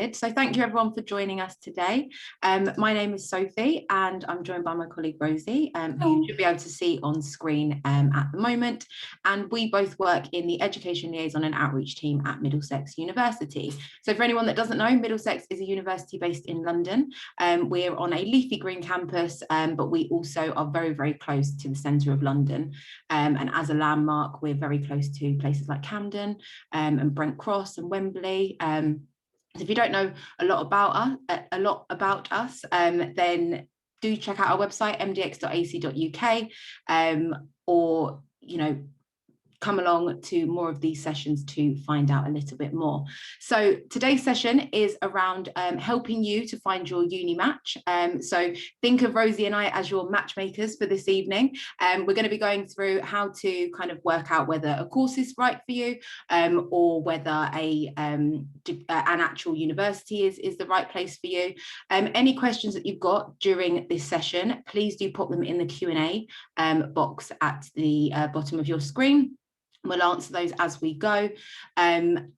So thank you everyone for joining us today. My name is Sophie and I'm joined by my colleague Rosie, who you should be able to see on screen at the moment. And we both work in the Education Liaison and Outreach team at Middlesex University. So for anyone that doesn't know, Middlesex is a university based in London. We're on a leafy green campus, but we also are very, very close to the centre of London. And as a landmark, we're very close to places like Camden and Brent Cross and Wembley. So if you don't know a lot about us, then do check out our website, mdx.ac.uk, or come along to more of these sessions to find out a little bit more. So today's session is around helping you to find your uni match. So think of Rosie and I as your matchmakers for this evening. We're going to be going through how to kind of work out whether a course is right for you, or whether an actual university is the right place for you. Any questions that you've got during this session, please do pop them in the Q&A box at the bottom of your screen. We'll answer those as we go, and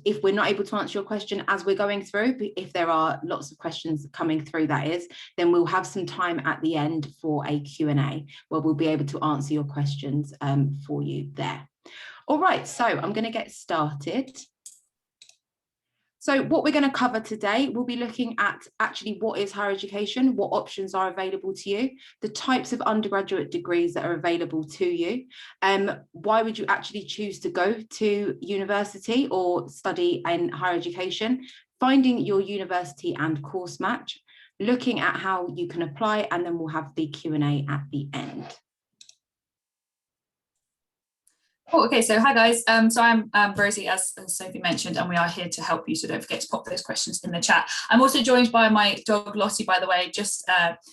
if we're not able to answer your question as we're going through, if there are lots of questions coming through, that is, then we'll have some time at the end for a Q&A where we'll be able to answer your questions for you there. All right, so I'm going to get started. So what we're going to cover today, we'll be looking at actually what is higher education, what options are available to you, the types of undergraduate degrees that are available to you, why would you actually choose to go to university or study in higher education, finding your university and course match, looking at how you can apply, and then we'll have the Q&A at the end. Oh, okay, so hi guys. So I'm Rosie, as Sophie mentioned, and we are here to help you. So don't forget to pop those questions in the chat. I'm also joined by my dog Lottie, by the way. Just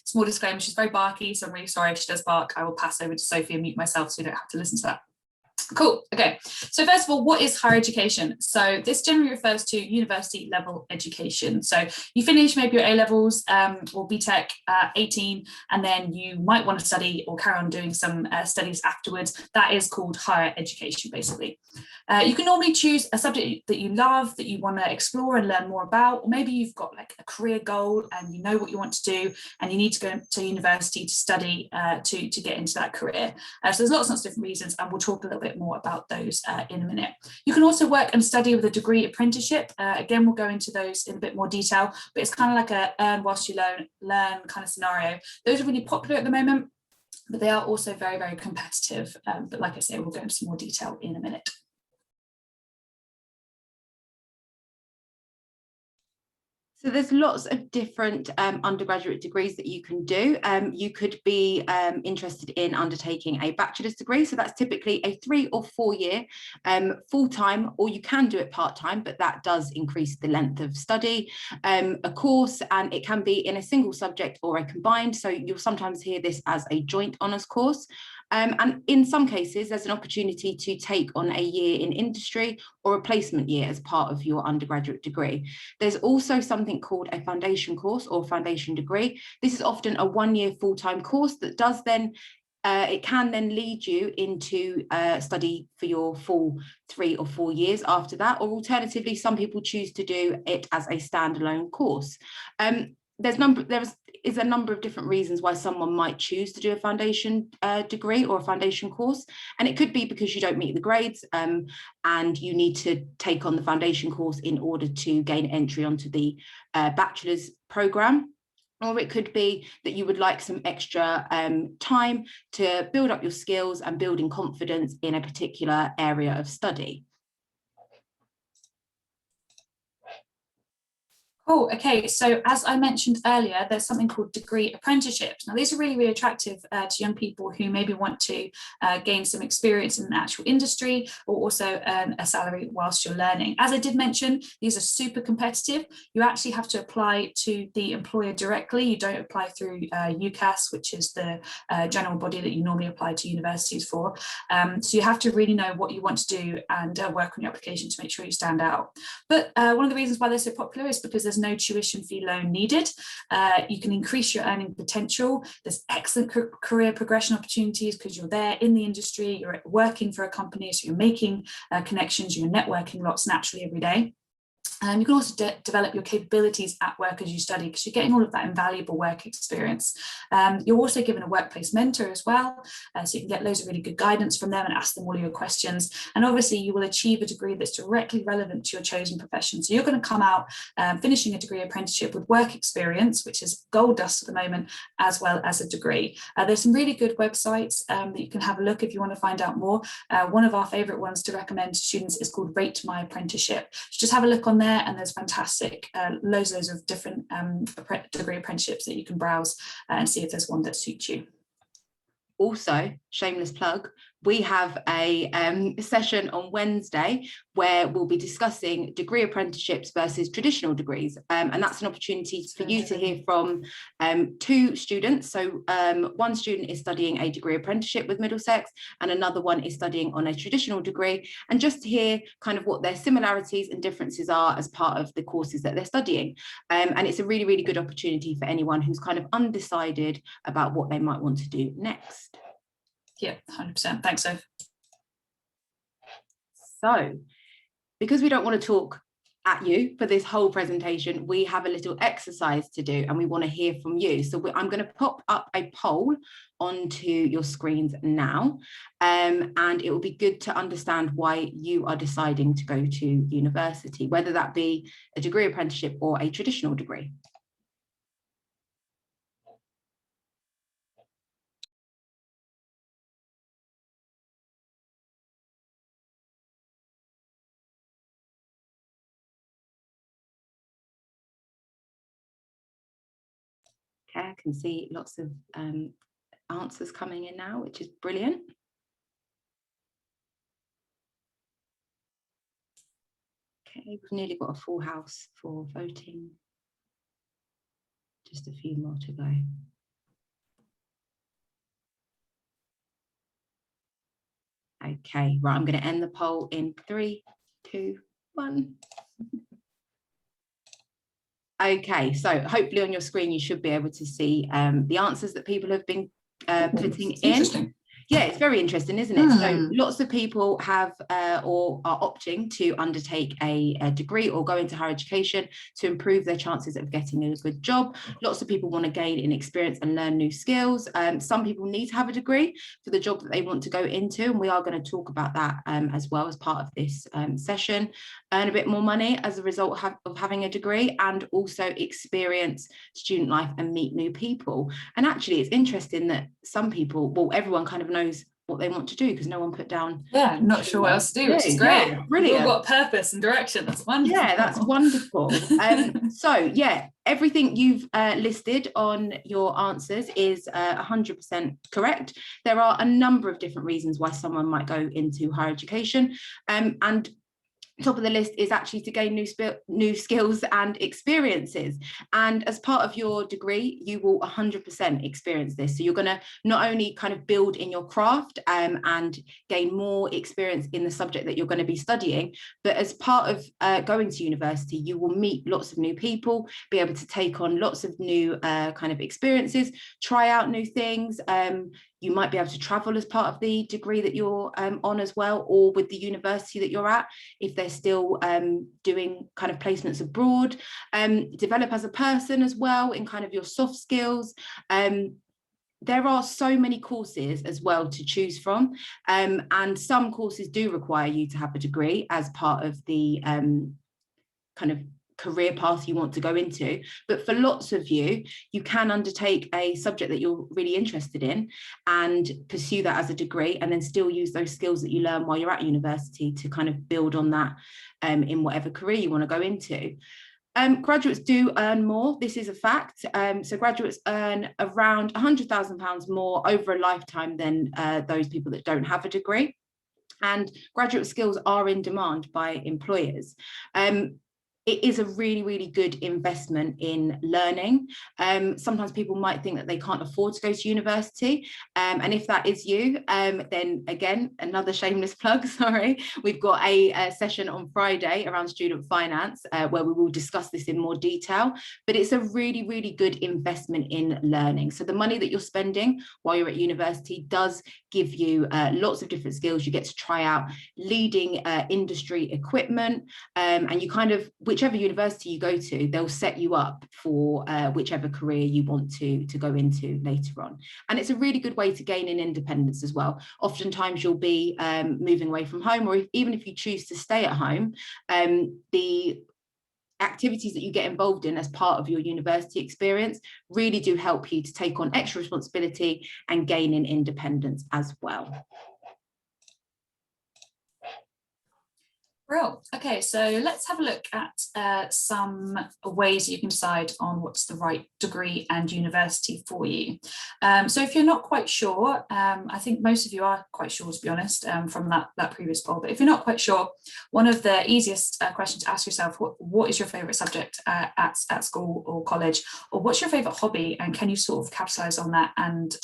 small disclaimer, she's very barky, so I'm really sorry if she does bark. I will pass over to Sophie and mute myself so you don't have to listen to that. Cool. Okay. So first of all, what is higher education? So this generally refers to university level education. So you finish maybe your A-levels or BTEC at 18, and then you might want to study or carry on doing some studies afterwards. That is called higher education, basically. You can normally choose a subject that you love, that you want to explore and learn more about, or maybe you've got like a career goal and you know what you want to do and you need to go to university to study to get into that career. So there's lots of different reasons, and we'll talk a little bit more about those in a minute. You can also work and study with a degree apprenticeship. Again, we'll go into those in a bit more detail, but it's kind of like a earn whilst you learn kind of scenario. Those are really popular at the moment, but they are also very, very competitive. But like I say, we'll go into some more detail in a minute. So there's lots of different undergraduate degrees that you can do. You could be interested in undertaking a bachelor's degree. So that's typically a 3 or 4 year full-time, or you can do it part-time, but that does increase the length of study. A course, and it can be in a single subject or a combined. So you'll sometimes hear this as a joint honours course. And in some cases, there's an opportunity to take on a year in industry or a placement year as part of your undergraduate degree. There's also something called a foundation course or foundation degree. This is often a 1-year full-time course that does then it can then lead you into study for your full 3 or 4 years after that, or alternatively, some people choose to do it as a standalone course. There is a number of different reasons why someone might choose to do a foundation degree or a foundation course, and it could be because you don't meet the grades and you need to take on the foundation course in order to gain entry onto the bachelor's programme. Or it could be that you would like some extra time to build up your skills and building confidence in a particular area of study. Cool. Okay, so as I mentioned earlier, there's something called degree apprenticeships. Now, these are really, really attractive to young people who maybe want to gain some experience in an actual industry or also earn a salary whilst you're learning. As I did mention, these are super competitive. You actually have to apply to the employer directly. You don't apply through UCAS, which is the general body that you normally apply to universities for. So you have to really know what you want to do and work on your application to make sure you stand out. But one of the reasons why they're so popular is because there's no tuition fee loan needed. You can increase your earning potential. There's excellent career progression opportunities because you're there in the industry, you're working for a company, so you're making connections, you're networking lots naturally every day. You can also develop your capabilities at work as you study, because you're getting all of that invaluable work experience. You're also given a workplace mentor as well, so you can get loads of really good guidance from them and ask them all of your questions. And obviously you will achieve a degree that's directly relevant to your chosen profession. So you're going to come out finishing a degree apprenticeship with work experience, which is gold dust at the moment, as well as a degree. There's some really good websites that you can have a look if you want to find out more. One of our favourite ones to recommend to students is called Rate My Apprenticeship. So just have a look on there, and there's fantastic loads of different degree apprenticeships that you can browse and see if there's one that suits you. Also, shameless plug, we have a session on Wednesday where we'll be discussing degree apprenticeships versus traditional degrees, and that's an opportunity for you to hear from 2 students. So one student is studying a degree apprenticeship with Middlesex, and another one is studying on a traditional degree, and just to hear kind of what their similarities and differences are as part of the courses that they're studying. And it's a really, really good opportunity for anyone who's kind of undecided about what they might want to do next. Yeah, 100%. Thanks, Soph. So, because we don't want to talk at you for this whole presentation, we have a little exercise to do, and we want to hear from you. So I'm going to pop up a poll onto your screens now, and it will be good to understand why you are deciding to go to university, whether that be a degree apprenticeship or a traditional degree. Okay, I can see lots of answers coming in now, which is brilliant. Okay, we've nearly got a full house for voting. Just a few more to go. Okay, right, I'm going to end the poll in 3, 2, 1. Okay, so hopefully on your screen you should be able to see the answers that people have been putting in. Yeah, it's very interesting, isn't it? So lots of people have or are opting to undertake a degree or go into higher education to improve their chances of getting a good job. Lots of people want to gain in experience and learn new skills. Some people need to have a degree for the job that they want to go into, and we are going to talk about that as well as part of this session. Earn a bit more money as a result of having a degree, and also experience student life and meet new people. And actually it's interesting that some people, well, everyone kind of knows what they want to do because no one put down. Yeah, not sure what else to do, which is great. Yeah, brilliant. We've all got purpose and direction. That's wonderful. Yeah, that's wonderful. So yeah, everything you've listed on your answers is 100% correct. There are a number of different reasons why someone might go into higher education, and top of the list is actually to gain new skills and experiences. And as part of your degree, you will 100% experience this. So you're going to not only kind of build in your craft and gain more experience in the subject that you're going to be studying, but as part of going to university, you will meet lots of new people, be able to take on lots of new kind of experiences, try out new things. You might be able to travel as part of the degree that you're on as well, or with the university that you're at, if they're still doing kind of placements abroad. Develop as a person as well in kind of your soft skills. There are so many courses as well to choose from, and some courses do require you to have a degree as part of the kind of career path you want to go into. But for lots of you, you can undertake a subject that you're really interested in and pursue that as a degree, and then still use those skills that you learn while you're at university to kind of build on that in whatever career you want to go into. Graduates do earn more. This is a fact. So graduates earn around £100,000 more over a lifetime than those people that don't have a degree. And graduate skills are in demand by employers. It is a really, really good investment in learning. Sometimes people might think that they can't afford to go to university. And if that is you, then again, another shameless plug, sorry. We've got a session on Friday around student finance where we will discuss this in more detail. But it's a really, really good investment in learning. So the money that you're spending while you're at university does give you lots of different skills. You get to try out leading industry equipment, and you kind of, whichever university you go to, they'll set you up for whichever career you want to go into later on. And it's a really good way to gain in independence as well. Oftentimes you'll be moving away from home, or even if you choose to stay at home, the activities that you get involved in as part of your university experience really do help you to take on extra responsibility and gain in independence as well. Brilliant. Okay, so let's have a look at some ways you can decide on what's the right degree and university for you. So if you're not quite sure, I think most of you are quite sure, to be honest, from that previous poll, but if you're not quite sure, one of the easiest questions to ask yourself, what is your favourite subject at school or college, or what's your favourite hobby, and can you sort of capitalise on that and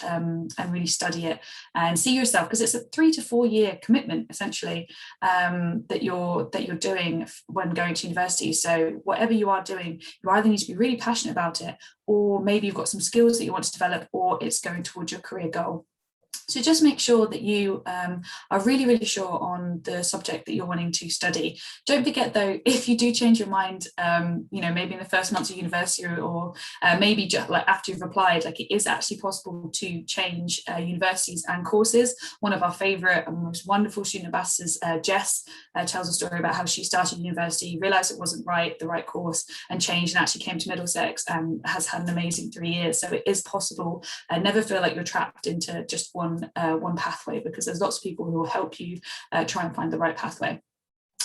really study it and see yourself, because it's a 3 to 4 year commitment essentially that you're doing when going to university. So whatever you are doing, you either need to be really passionate about it, or maybe you've got some skills that you want to develop, or it's going towards your career goal. So just make sure that you are really, really sure on the subject that you're wanting to study. Don't forget though, if you do change your mind, maybe in the first months of university, or maybe just like after you've applied, like it is actually possible to change universities and courses. One of our favourite and most wonderful student ambassadors, Jess, tells a story about how she started university, realised it wasn't the right course, and changed, and actually came to Middlesex and has had an amazing 3 years. So it is possible. Never feel like you're trapped into just one pathway, because there's lots of people who will help you try and find the right pathway.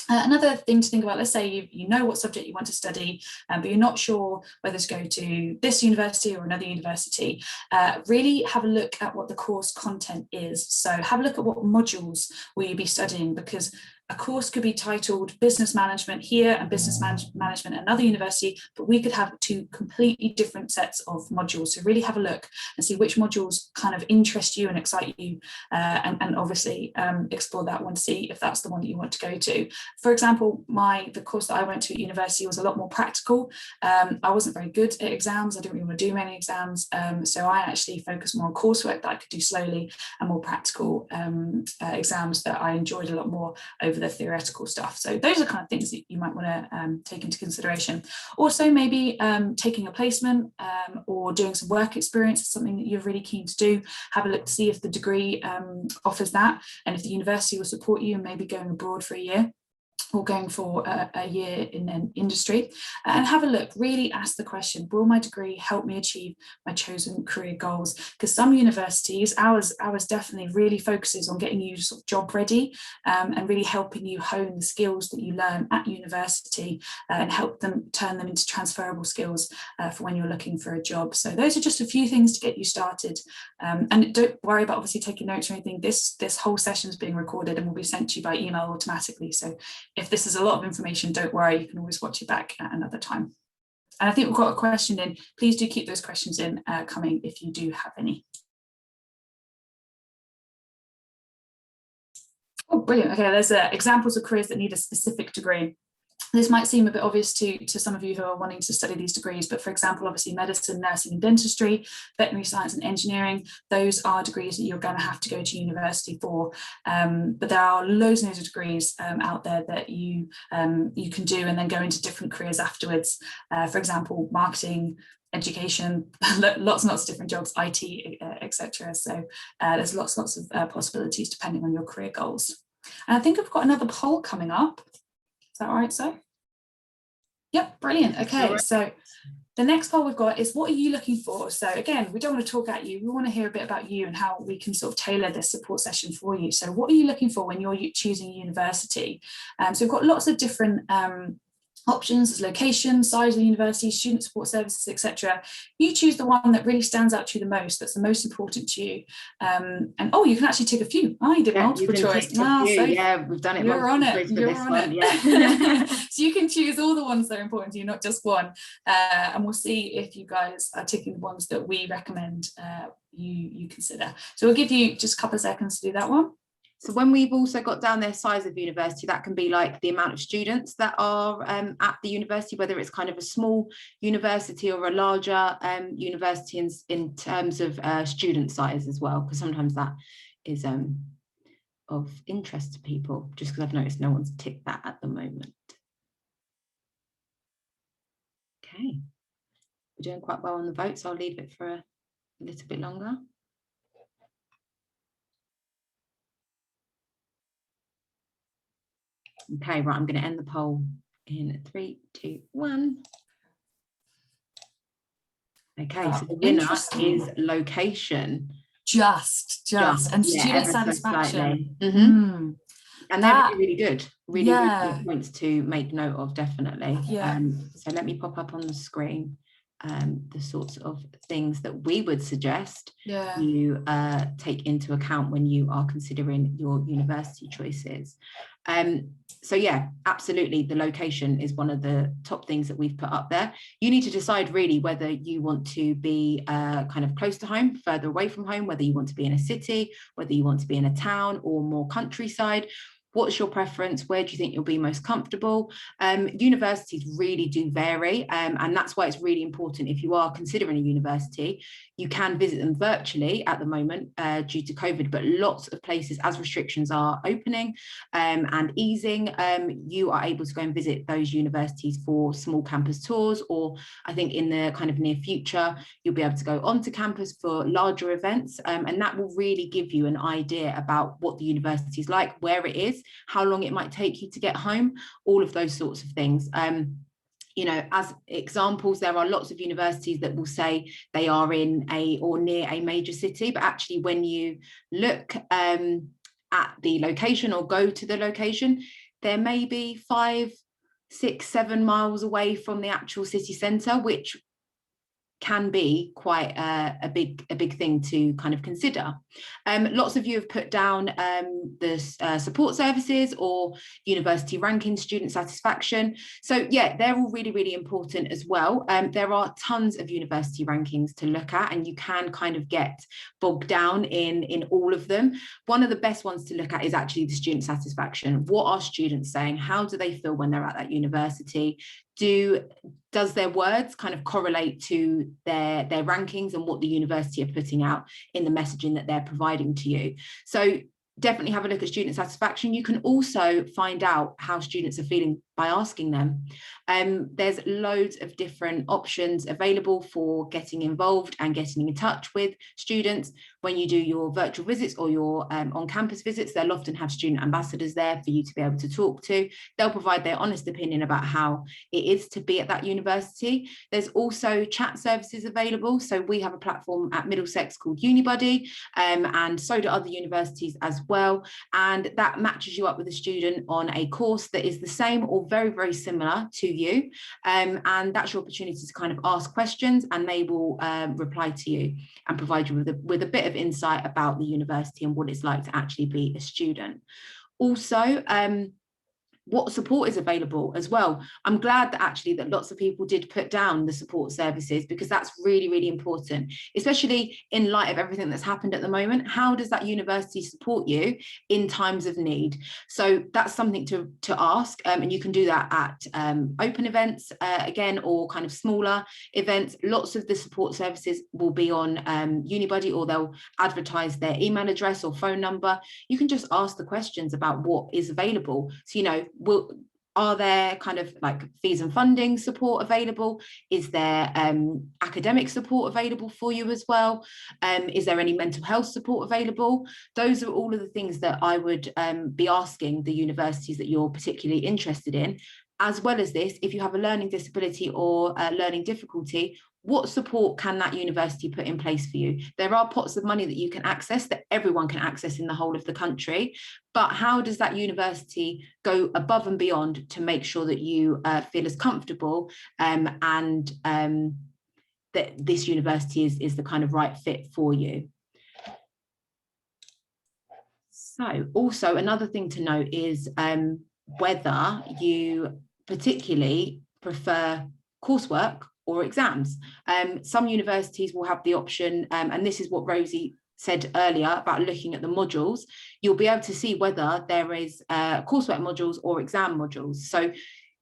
Another thing to think about, let's say you know what subject you want to study, but you're not sure whether to go to this university or another university. Really have a look at what the course content is. So have a look at what modules will you be studying, because a course could be titled business management here and business management at another university, but we could have 2 completely different sets of modules. So really have a look and see which modules kind of interest you and excite you, and obviously explore that one to see if that's the one that you want to go to. For example, the course that I went to at university was a lot more practical. I wasn't very good at exams. I didn't really want to do many exams. So I actually focused more on coursework that I could do slowly, and more practical exams that I enjoyed a lot more over the theoretical stuff. So those are kind of things that you might want to take into consideration. Also, maybe taking a placement or doing some work experience is something that you're really keen to do. Have a look to see if the degree offers that, and if the university will support you, and maybe going abroad for a year, or going for a year in an industry. And have a look, really ask the question, will my degree help me achieve my chosen career goals? Because some universities, ours definitely really focuses on getting you sort of job ready, and really helping you hone the skills that you learn at university, and help them turn them into transferable skills for when you're looking for a job. So those are just a few things to get you started. And don't worry about obviously taking notes or anything. This whole session is being recorded and will be sent to you by email automatically. So if this is a lot of information, don't worry, you can always watch it back at another time. And I think we've got a question in. Please do keep those questions in coming if you do have any. Oh, brilliant. Okay, there's examples of careers that need a specific degree. This might seem a bit obvious to some of you who are wanting to study these degrees, but for example, obviously medicine, nursing and dentistry, veterinary science and engineering, those are degrees that you're going to have to go to university for. But there are loads and loads of degrees out there that you can do and then go into different careers afterwards. For example, marketing, education, lots and lots of different jobs, IT, etc. So there's lots of possibilities depending on your career goals. And I think I've got another poll coming up. Is that all right, so? Yep, brilliant. Okay, so the next poll we've got is, what are you looking for? So again, we don't want to talk at you. We want to hear a bit about you and how we can sort of tailor this support session for you. So what are you looking for when you're choosing university? So we've got lots of different options as location, size of the university, student support services, etc. You choose the one that really stands out to you the most, that's the most important to you. And oh, you can actually tick a few. Oh, you did multiple choice. So yeah, we've done it. You're on it. You're on it. Yeah. So you can choose all the ones that are important to you, not just one. And we'll see if you guys are ticking the ones that we recommend you consider. So we'll give you just a couple of seconds to do that one. So when we've also got down there size of university, that can be like the amount of students that are at the university, whether it's kind of a small university or a larger university in terms of student size as well, because sometimes that is of interest to people, just because I've noticed no one's ticked that at the moment. Okay, we're doing quite well on the vote, so I'll leave it for a little bit longer. Okay, right, I'm going to end the poll in 3, 2, 1. Okay, so the winner is location. Just and student satisfaction. And they're really, really good. Really, really good points to make note of, definitely. So let me pop up on the screen the sorts of things that we would suggest you take into account when you are considering your university choices. So yeah, absolutely, the location is one of the top things that we've put up there. You need to decide really whether you want to be kind of close to home, further away from home, whether you want to be in a city, whether you want to be in a town or more countryside. What's your preference? Where do you think you'll be most comfortable? Universities really do vary, and that's why it's really important if you are considering a university, you can visit them virtually at the moment due to COVID, but lots of places, as restrictions are opening and easing, you are able to go and visit those universities for small campus tours, or I think in the kind of near future, you'll be able to go onto campus for larger events, and that will really give you an idea about what the university is like, where it is, how long it might take you to get home, all of those sorts of things. You know, as examples, there are lots of universities that will say they are in a or near a major city, but actually when you look at the location or go to the location, there may be 5, 6, 7 miles away from the actual city centre, which can be quite a big thing to kind of consider. Lots of you have put down the support services or university ranking, student satisfaction. So yeah, they're all really, really important as well. There are tons of university rankings to look at, and you can kind of get bogged down in all of them. One of the best ones to look at is actually the student satisfaction. What are students saying? How do they feel when they're at that university? Does their words kind of correlate to their rankings and what the university are putting out in the messaging that they're providing to you? So definitely have a look at student satisfaction. You can also find out how students are feeling by asking them. There's loads of different options available for getting involved and getting in touch with students. When you do your virtual visits or your on-campus visits, they'll often have student ambassadors there for you to be able to talk to. They'll provide their honest opinion about how it is to be at that university. There's also chat services available. So we have a platform at Middlesex called UniBuddy, and so do other universities as well. And that matches you up with a student on a course that is the same or very, very similar to you. And that's your opportunity to kind of ask questions, and they will reply to you and provide you with a bit of insight about the university and what it's like to actually be a student. Also, what support is available as well. I'm glad that actually that lots of people did put down the support services, because that's really, really important, especially in light of everything that's happened at the moment. How does that university support you in times of need? So that's something to ask, and you can do that at open events again, or kind of smaller events. Lots of the support services will be on UniBuddy, or they'll advertise their email address or phone number. You can just ask the questions about what is available. So, you know, are there kind of like fees and funding support available? Is there academic support available for you as well? Is there any mental health support available? Those are all of the things that I would be asking the universities that you're particularly interested in. As well as this, if you have a learning disability or a learning difficulty, what support can that university put in place for you? There are pots of money that you can access, that everyone can access in the whole of the country, but how does that university go above and beyond to make sure that you feel as comfortable and that this university is the kind of right fit for you? So also another thing to note is whether you particularly prefer coursework or exams. Some universities will have the option, and this is what Rosie said earlier about looking at the modules. You'll be able to see whether there is coursework modules or exam modules. So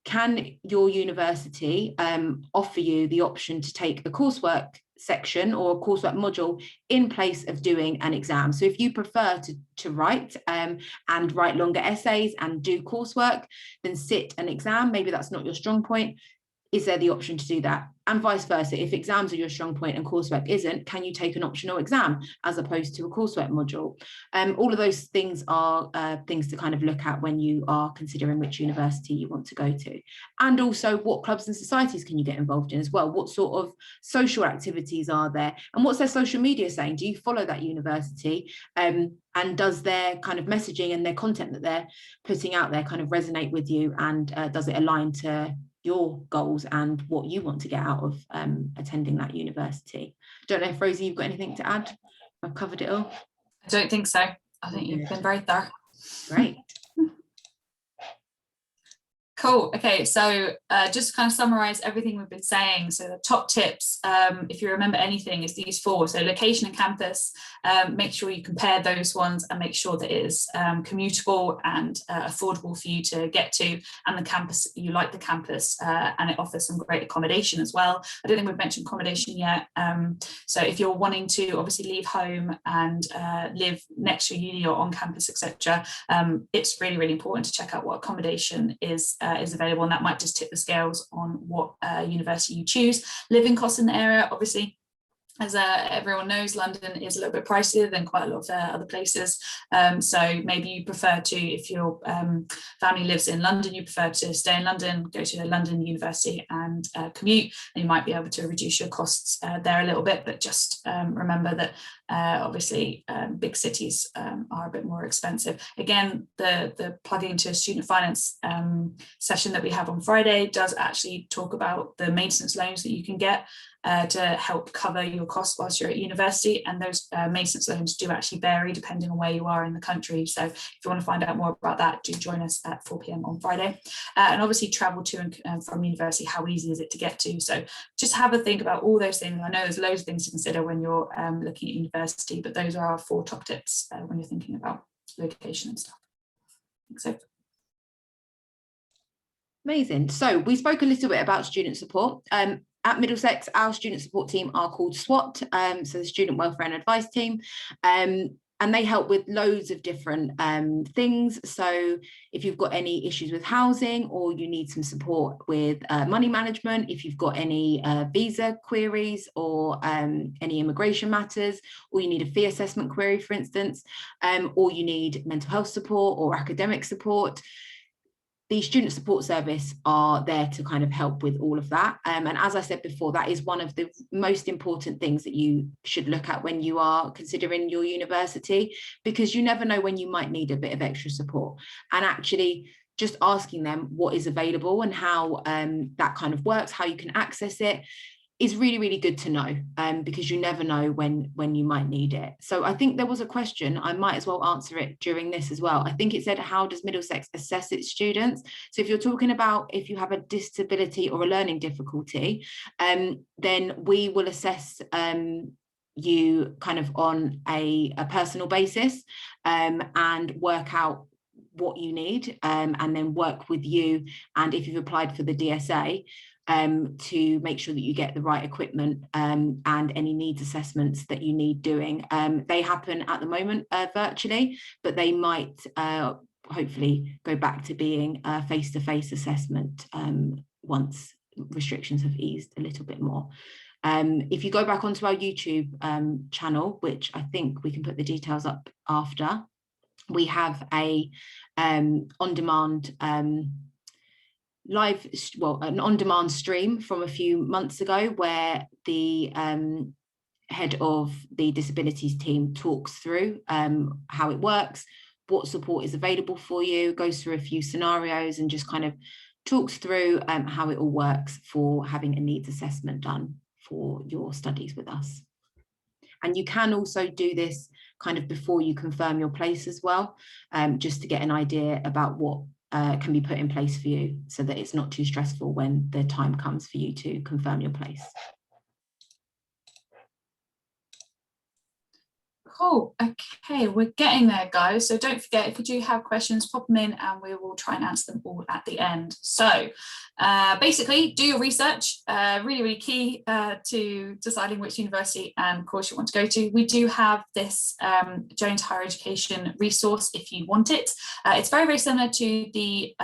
can your university offer you the option to take a coursework section or a coursework module in place of doing an exam? So if you prefer to write and write longer essays and do coursework, then sit an exam. Maybe that's not your strong point. is there the option to do that? And vice versa, if exams are your strong point and coursework isn't, can you take an optional exam as opposed to a coursework module? All of those things are things to kind of look at when you are considering which university you want to go to. And also, what clubs and societies can you get involved in as well? What sort of social activities are there? And what's their social media saying? Do you follow that university? And does their kind of messaging and their content that they're putting out there kind of resonate with you? And does it align to your goals and what you want to get out of attending that university? Don't know if Rosie, you've got anything to add? I've covered it all. I don't think so. I think you've been very thorough. Great. Cool. Okay, so just to kind of summarize everything we've been saying, so the top tips, if you remember anything, is these 4. So location and campus, make sure you compare those ones and make sure that it is commutable and affordable for you to get to, and the campus, you like the campus, and it offers some great accommodation as well. I don't think we've mentioned accommodation yet. So if you're wanting to obviously leave home and live next to uni or on campus, etc., it's really, really important to check out what accommodation is available, and that might just tip the scales on what university you choose. Living costs in the area, obviously, as everyone knows, London is a little bit pricier than quite a lot of other places. So maybe you prefer to, if your family lives in London, you prefer to stay in London, go to a London university and commute, and you might be able to reduce your costs there a little bit. But just remember that obviously big cities are a bit more expensive. Again, the plugging into a student finance session that we have on Friday does actually talk about the maintenance loans that you can get to help cover your costs whilst you're at university, and those maintenance loans do actually vary depending on where you are in the country. So if you want to find out more about that, do join us at 4 p.m. on Friday. And obviously travel to and from university, how easy is it to get to? So just have a think about all those things. I know there's loads of things to consider when you're looking at university, but those are our 4 top tips when you're thinking about location and stuff. So amazing. So we spoke a little bit about student support. At Middlesex, our student support team are called SWAT, so the Student Welfare and Advice Team, and they help with loads of different things. So if you've got any issues with housing, or you need some support with money management, if you've got any visa queries or any immigration matters, or you need a fee assessment query, for instance, or you need mental health support or academic support, the student support service are there to kind of help with all of that. And as I said before, that is one of the most important things that you should look at when you are considering your university, because you never know when you might need a bit of extra support. And actually just asking them what is available and how that kind of works, how you can access it, is really, really good to know, because you never know when you might need it. So I think there was a question, I might as well answer it during this as well. I think it said, how does Middlesex assess its students? So if you're talking about if you have a disability or a learning difficulty, then we will assess you kind of on a personal basis, and work out what you need, and then work with you, and if you've applied for the DSA, to make sure that you get the right equipment, and any needs assessments that you need doing. They happen at the moment virtually, but they might hopefully go back to being a face-to-face assessment once restrictions have eased a little bit more. If you go back onto our YouTube channel, which I think we can put the details up after, we have a on-demand an on-demand stream from a few months ago, where the head of the disabilities team talks through how it works, what support is available for you, goes through a few scenarios, and just kind of talks through how it all works for having a needs assessment done for your studies with us. And you can also do this kind of before you confirm your place as well, just to get an idea about what can be put in place for you, so that it's not too stressful when the time comes for you to confirm your place. Cool. Okay, we're getting there, guys. So don't forget, if you do have questions, pop them in and we will try and answer them all at the end. So basically, do your research. Really, really key to deciding which university and course you want to go to. We do have this Jones Higher Education resource if you want it. It's very, very similar to the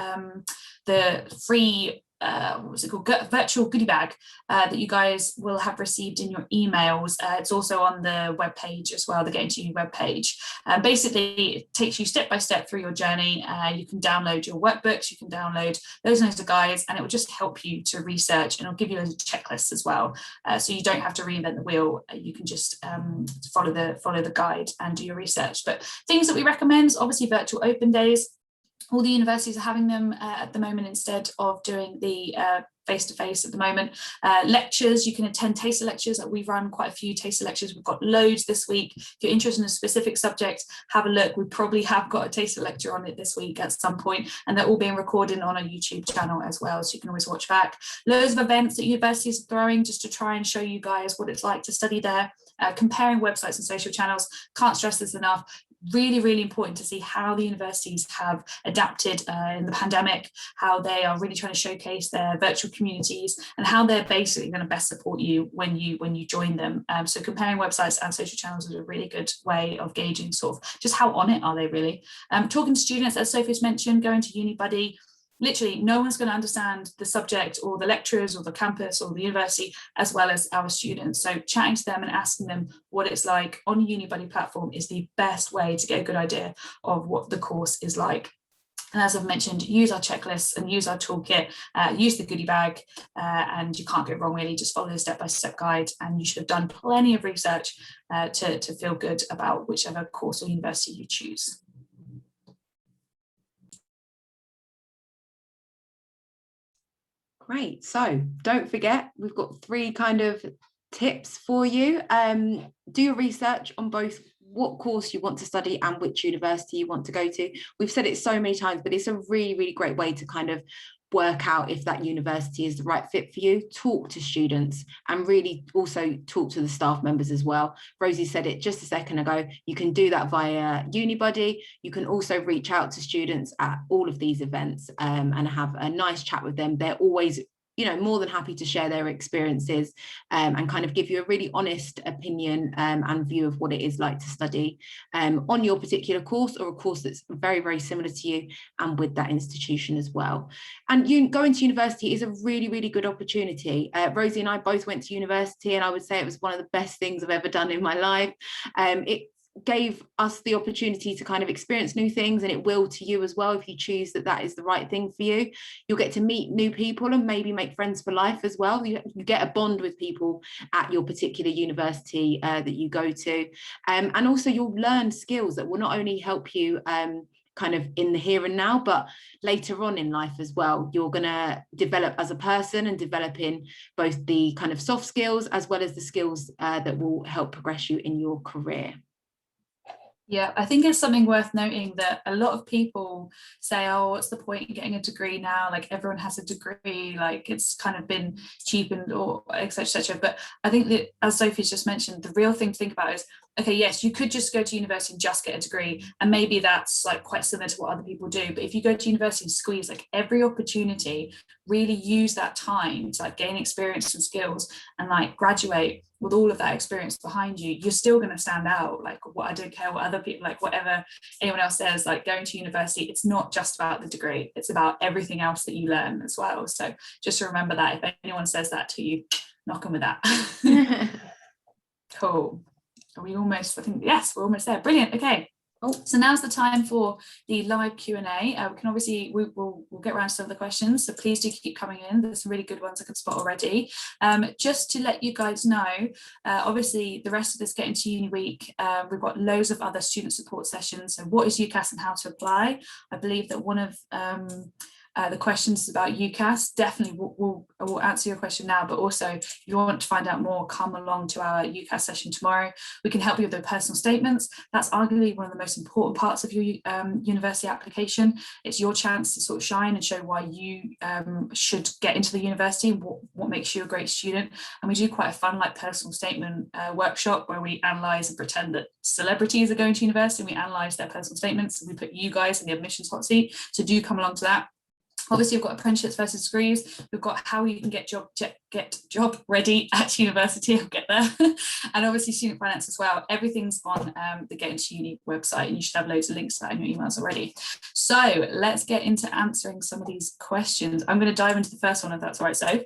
free what was it called, virtual goodie bag that you guys will have received in your emails. It's also on the webpage as well, the Getting to Uni webpage. Basically, it takes you step by step through your journey. You can download your workbooks, you can download those kinds of guides, and it will just help you to research, and it'll give you a checklist as well. So you don't have to reinvent the wheel. You can just follow the guide and do your research. But things that we recommend, obviously virtual open days. All the universities are having them at the moment instead of doing the face-to-face at the moment. Lectures, you can attend taster lectures. We run quite a few taster lectures. We've got loads this week. If you're interested in a specific subject, have a look. We probably have got a taster lecture on it this week at some point, and they're all being recorded on our YouTube channel as well, so you can always watch back. Loads of events that universities are throwing just to try and show you guys what it's like to study there. Comparing websites and social channels, can't stress this enough. Really, really important to see how the universities have adapted in the pandemic, how they are really trying to showcase their virtual communities, and how they're basically going to best support you when you join them. So comparing websites and social channels is a really good way of gauging sort of just how on it are they really. Talking to students, as Sophie's mentioned, going to Uni Buddy. Literally, no one's going to understand the subject or the lecturers or the campus or the university as well as our students. So chatting to them and asking them what it's like on a Uni Buddy platform is the best way to get a good idea of what the course is like. And as I've mentioned, use our checklists and use our toolkit, use the goodie bag, and you can't go wrong really. Just follow the step-by-step guide, and you should have done plenty of research to feel good about whichever course or university you choose. Great. So don't forget, we've got 3 kind of tips for you. Do your research on both what course you want to study and which university you want to go to. We've said it so many times, but it's a really, really great way to kind of work out if that university is the right fit for you. Talk to students and really also talk to the staff members as well. Rosie said it just a second ago, you can do that via Uni Buddy. You can also reach out to students at all of these events and have a nice chat with them. They're always more than happy to share their experiences and kind of give you a really honest opinion and view of what it is like to study on your particular course or a course that's very, very similar to you and with that institution as well. And going to university is a really, really good opportunity. Rosie and I both went to university, and I would say it was one of the best things I've ever done in my life. It gave us the opportunity to kind of experience new things, and it will to you as well if you choose that is the right thing for you. You'll get to meet new people and maybe make friends for life as well. You get a bond with people at your particular university that you go to, and also you'll learn skills that will not only help you kind of in the here and now, but later on in life as well. You're going to develop as a person and develop in both the kind of soft skills as well as the skills that will help progress you in your career. Yeah, I think it's something worth noting that a lot of people say, oh, what's the point in getting a degree now? Like everyone has a degree, like it's kind of been cheapened or et cetera. But I think that, as Sophie's just mentioned, the real thing to think about is, okay, yes, you could just go to university and just get a degree, and maybe that's like quite similar to what other people do. But if you go to university and squeeze like every opportunity, really use that time to like gain experience and skills and like graduate with all of that experience behind you, you're still going to stand out. Like what, I don't care what other people, like whatever anyone else says, like going to university, it's not just about the degree, it's about everything else that you learn as well. So just to remember that if anyone says that to you, knock on with that. Cool. Are we almost, I think, yes, we're almost there. Brilliant. Okay. Oh, so now's the time for the live Q&A. We can obviously, we'll get around to some of the questions, so please do keep coming in. There's some really good ones I can spot already. Just to let you guys know, obviously the rest of this Getting to Uni week, we've got loads of other student support sessions. So what is UCAS and how to apply? I believe that one of the questions about UCAS, definitely we'll answer your question now, but also if you want to find out more, come along to our UCAS session tomorrow. We can help you with the personal statements. That's arguably one of the most important parts of your university application. It's your chance to sort of shine and show why you should get into the university, what makes you a great student. And we do quite a fun like personal statement workshop where we analyse and pretend that celebrities are going to university, and we analyse their personal statements. We put you guys in the admissions hot seat, so do come along to that. Obviously, we've got apprenticeships versus degrees. We've got how you can get job ready at university. I'll get there. And obviously student finance as well. Everything's on the Get Into Uni website, and you should have loads of links to that in your emails already. So let's get into answering some of these questions. I'm going to dive into the first one, if that's all right, Soph.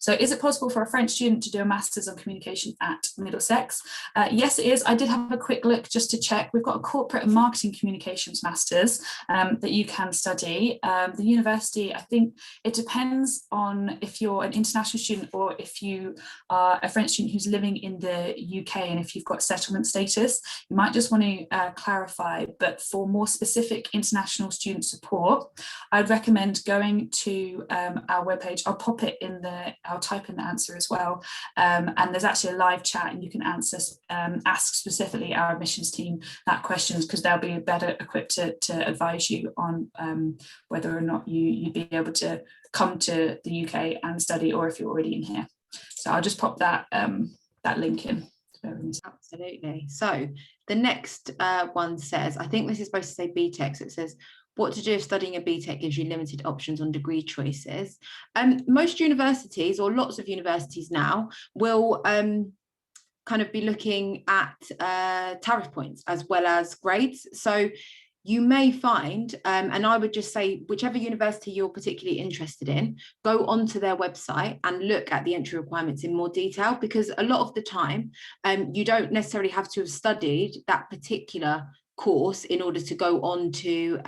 So is it possible for a French student to do a master's on communication at Middlesex? Yes, it is. I did have a quick look just to check. We've got a corporate and marketing communications master's that you can study. The university, I think it depends on if you're an international student or if you are a French student who's living in the UK, and if you've got settlement status. You might just want to clarify, but for more specific international student support, I'd recommend going to our webpage. I'll pop it in I'll type in the answer as well. And there's actually a live chat, and you can ask specifically our admissions team that questions, because they'll be better equipped to advise you on whether or not you'd be able to come to the UK and study, or if you're already in here. So I'll just pop that link in. Absolutely. So the next one says, I think this is supposed to say BTEC, so it says, what to do if studying a BTEC gives you limited options on degree choices. Most universities, or lots of universities now, will kind of be looking at tariff points as well as grades. So you may find, and I would just say, whichever university you're particularly interested in, go onto their website and look at the entry requirements in more detail, because a lot of the time you don't necessarily have to have studied that particular course in order to go on to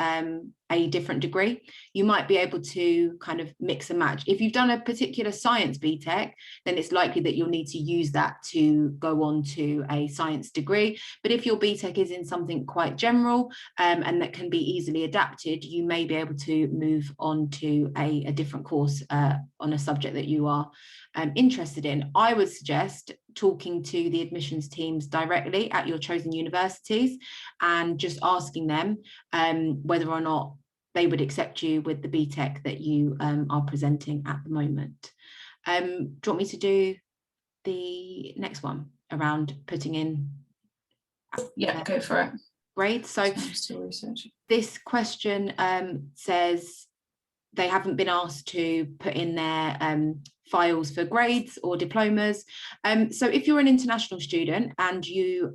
a different degree. You might be able to kind of mix and match. If you've done a particular science BTEC, then it's likely that you'll need to use that to go on to a science degree. But if your BTEC is in something quite general and that can be easily adapted, you may be able to move on to a different course on a subject that you are interested in. I would suggest talking to the admissions teams directly at your chosen universities and just asking them whether or not they would accept you with the BTEC that you are presenting at the moment. Do you want me to do the next one around putting in? Yeah, go for it. Great. So this question says they haven't been asked to put in their files for grades or diplomas. So if you're an international student and you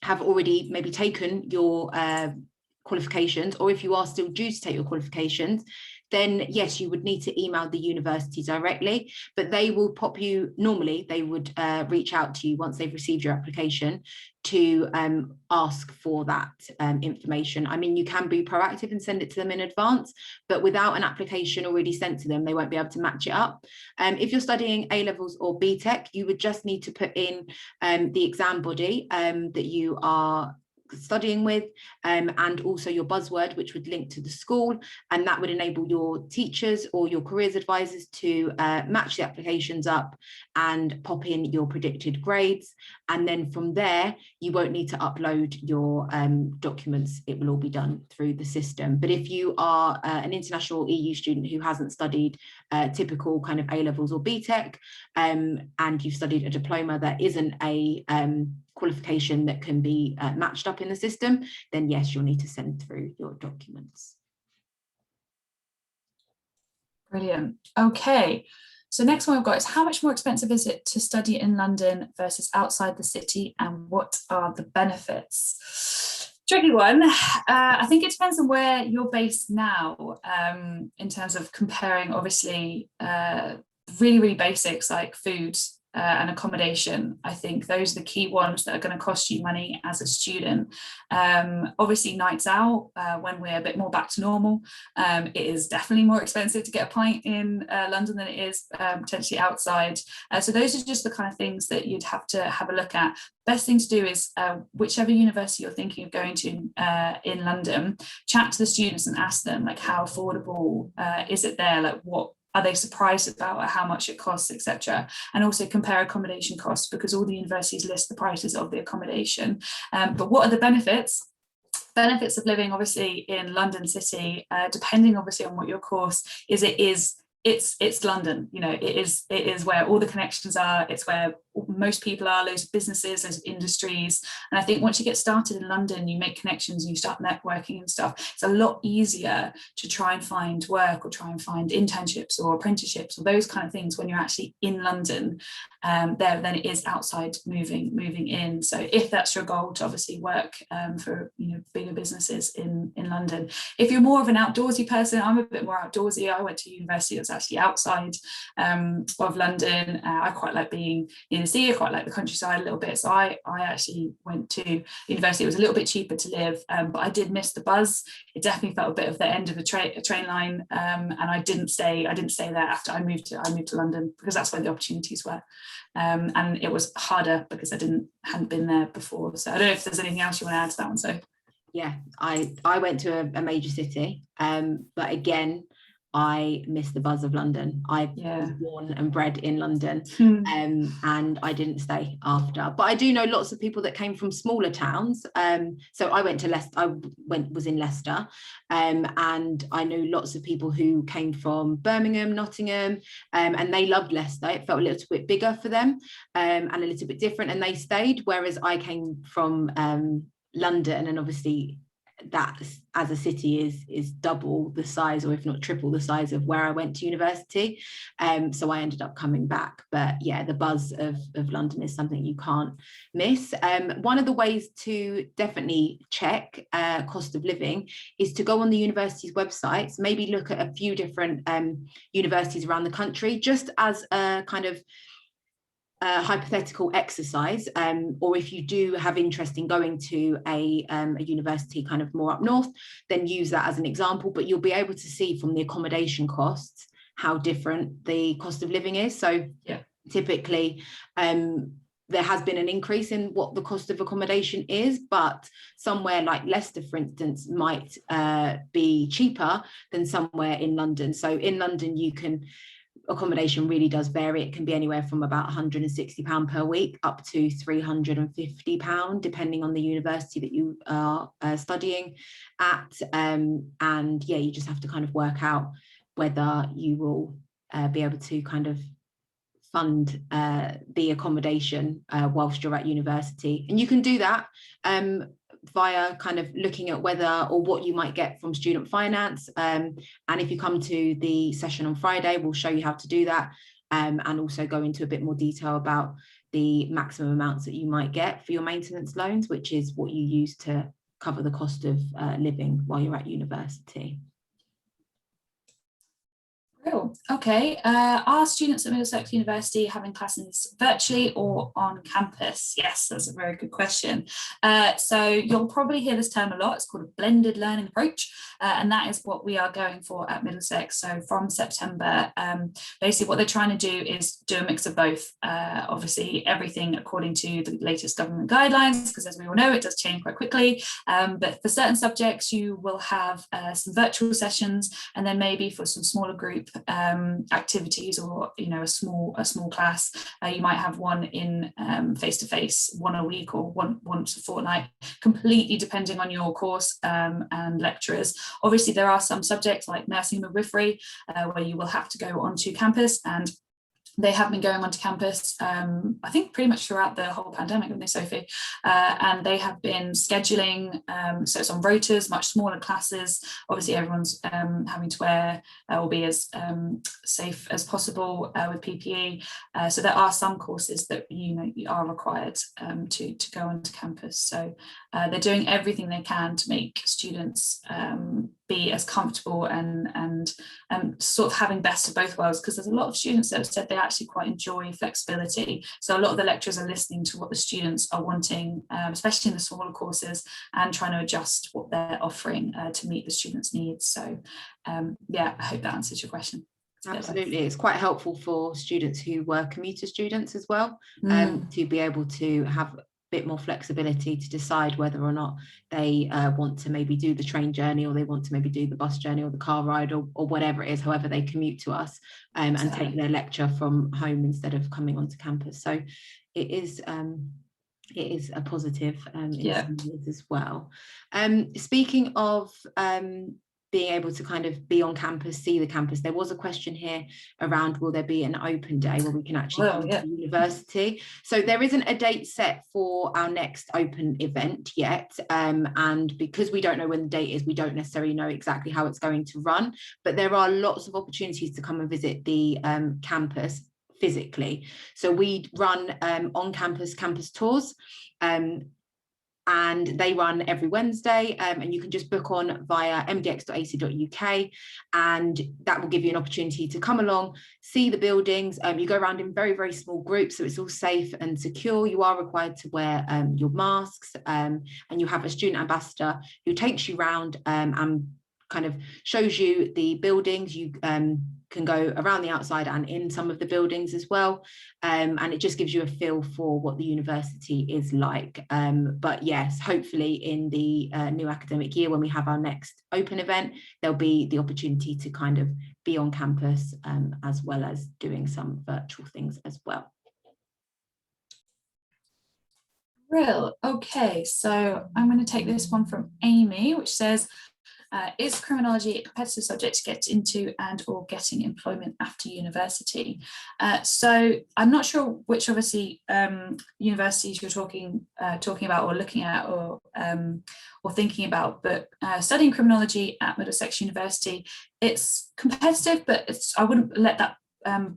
have already maybe taken your qualifications, or if you are still due to take your qualifications, then yes, you would need to email the university directly, but they will pop you, normally they would reach out to you once they've received your application to ask for that information. I mean, you can be proactive and send it to them in advance, but without an application already sent to them, they won't be able to match it up. If you're studying A-levels or BTEC, you would just need to put in the exam body that you are studying with, and also your buzzword, which would link to the school, and that would enable your teachers or your careers advisors to match the applications up and pop in your predicted grades. And then from there, you won't need to upload your documents. It will all be done through the system. But if you are an international EU student who hasn't studied typical kind of A-levels or BTEC, and you've studied a diploma that isn't a qualification that can be matched up in the system, then yes, you'll need to send through your documents. Brilliant. Okay, so next one we've got is, how much more expensive is it to study in London versus outside the city, and what are the benefits? Tricky one. I think it depends on where you're based now, in terms of comparing, obviously, really basics like food and accommodation. I think those are the key ones that are going to cost you money as a student. Obviously nights out, when we're a bit more back to normal, it is definitely more expensive to get a pint in London than it is potentially outside. So those are just the kind of things that you'd have to have a look at. Best thing to do is whichever university you're thinking of going to in London, chat to the students and ask them, like, how affordable is it there? Like, what are they surprised about how much it costs, etc. And also compare accommodation costs, because all the universities list the prices of the accommodation. But what are the benefits? Benefits of living obviously in London City, depending obviously on what your course is, it's London, you know, it is where all the connections are, it's where most people are, loads of businesses, loads of industries. And I think once you get started in London, you make connections and you start networking and stuff, it's a lot easier to try and find work or try and find internships or apprenticeships or those kind of things when you're actually in London there than it is outside moving in. So if that's your goal, to obviously work for bigger businesses in London. If you're more of an outdoorsy person, I'm a bit more outdoorsy. I went to university that's actually outside of London. I quite like being in the sea. I quite like the countryside a little bit. So I actually went to university. It was a little bit cheaper to live, but I did miss the buzz. It definitely felt a bit of the end of a train line, and I didn't stay there after I moved to London, because that's where the opportunities were. And it was harder because I hadn't been there before. So I don't know if there's anything else you want to add to that one. So yeah, I went to a major city, but again, I miss the buzz of London. I was born and bred in London, and I didn't stay after. But I do know lots of people that came from smaller towns. So I went to Leicester. Was in Leicester, and I know lots of people who came from Birmingham, Nottingham, and they loved Leicester. It felt a little bit bigger for them, and a little bit different, and they stayed. Whereas I came from London, and obviously that as a city is double the size, or if not triple the size of where I went to university, so I ended up coming back. But yeah, the buzz of London is something you can't miss. One of the ways to definitely check cost of living is to go on the university's websites, maybe look at a few different universities around the country, just as a kind of hypothetical exercise, or if you do have interest in going to a university kind of more up north, then use that as an example. But you'll be able to see from the accommodation costs how different the cost of living is. So typically there has been an increase in what the cost of accommodation is, but somewhere like Leicester, for instance, might be cheaper than somewhere in London. So in London, accommodation really does vary. It can be anywhere from about £160 per week up to £350, depending on the university that you are studying at. And yeah, you just have to kind of work out whether you will be able to kind of fund the accommodation whilst you're at university. And you can do that via kind of looking at whether or what you might get from student finance. And if you come to the session on Friday, we'll show you how to do that, and also go into a bit more detail about the maximum amounts that you might get for your maintenance loans, which is what you use to cover the cost of living while you're at university. Cool. Okay. Are students at Middlesex University having classes virtually or on campus? Yes, that's a very good question. So you'll probably hear this term a lot. It's called a blended learning approach, and that is what we are going for at Middlesex. So from September, basically what they're trying to do is do a mix of both. Obviously, everything according to the latest government guidelines, because as we all know, it does change quite quickly. But for certain subjects, you will have some virtual sessions, and then maybe for some smaller group activities, or a small class, you might have one in face-to-face, one a week or once a fortnight, completely depending on your course and lecturers. Obviously there are some subjects like nursing and midwifery where you will have to go onto campus, and they have been going onto campus, I think pretty much throughout the whole pandemic, haven't they, Sophie? And they have been scheduling, so it's on rotas, much smaller classes. Obviously, everyone's having to wear or be as safe as possible with PPE. So there are some courses that you are required to go onto campus. So they're doing everything they can to make students be as comfortable and sort of having best of both worlds, because there's a lot of students that have said they actually quite enjoy flexibility. So a lot of the lecturers are listening to what the students are wanting, especially in the smaller courses, and trying to adjust what they're offering to meet the students' needs. So yeah, I hope that answers your question. Absolutely, it's quite helpful for students who were commuter students as well, to be able to have a bit more flexibility to decide whether or not they want to maybe do the train journey, or they want to maybe do the bus journey or the car ride, or whatever it is, however they commute to us, and take their lecture from home instead of coming onto campus. So it is a positive in some ways as well. Speaking of being able to kind of be on campus, see the campus. There was a question here around, will there be an open day where we can actually come to the university? So there isn't a date set for our next open event yet. And because we don't know when the date is, we don't necessarily know exactly how it's going to run, but there are lots of opportunities to come and visit the campus physically. So we run on campus tours, and they run every Wednesday, and you can just book on via mdx.ac.uk, and that will give you an opportunity to come along, see the buildings. You go around in very, very small groups, so it's all safe and secure. You are required to wear your masks, and you have a student ambassador who takes you around and kind of shows you the buildings. You can go around the outside and in some of the buildings as well, and it just gives you a feel for what the university is like. But yes, hopefully in the new academic year, when we have our next open event, there'll be the opportunity to kind of be on campus, as well as doing some virtual things as well. Real. Okay, so I'm going to take this one from Amy, which says, is criminology a competitive subject to get into and or getting employment after university? So I'm not sure which obviously universities you're talking about or looking at or thinking about, but studying criminology at Middlesex University, it's competitive, but I wouldn't let that